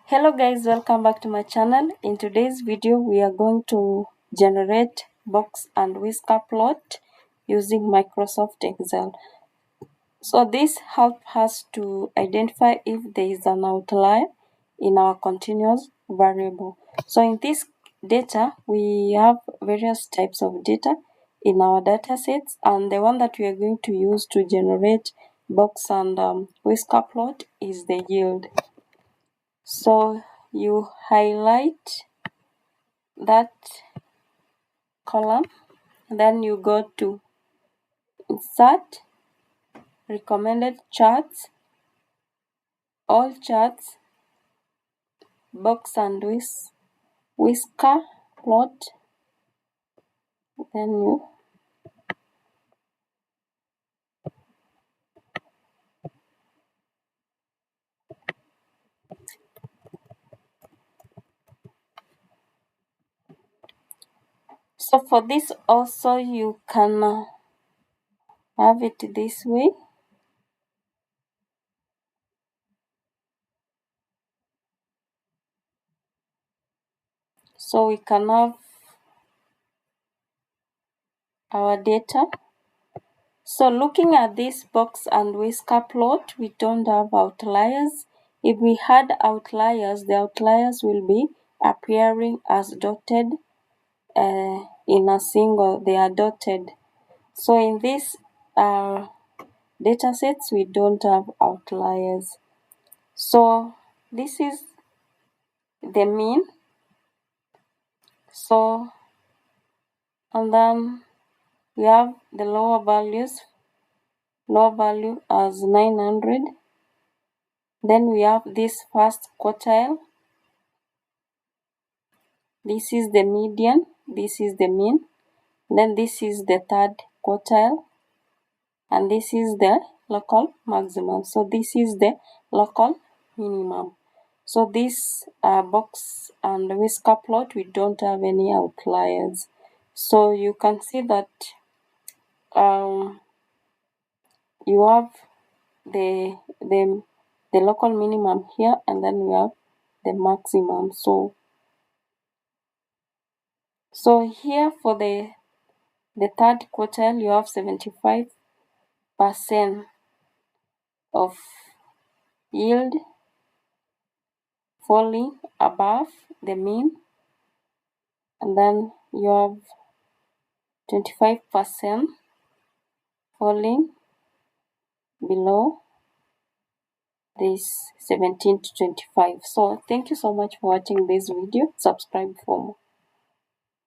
Hello guys, welcome back to my channel. In today's video we are going to generate box and whisker plot using Microsoft Excel. So this helps us to identify if there is an outlier in our continuous variable. So in this data we have various types of data in our data sets, and the one that we are going to use to generate box and whisker plot is the yield. So you highlight that column, then you go to insert, recommended charts, all charts, box and whisker plot, then you so for this also you can have it this way. So we can have our data. So looking at this box and whisker plot, we don't have outliers. If we had outliers, the outliers will be appearing as dotted in a single, they are dotted. So in this data sets, we don't have outliers. So this is the mean. So, and then we have the lower values, lower value as 900. Then we have this first quartile. This is the median, this is the mean. Then this is the third quartile, and this is the local maximum. So this is the local minimum. So this box and whisker plot, we don't have any outliers. So you can see that you have the local minimum here, and then we have the maximum. So here for the third quartile, you have 75% of yield falling above the mean, and then you have 25% falling below this 17 to 25. So thank you so much for watching this video. Subscribe for more.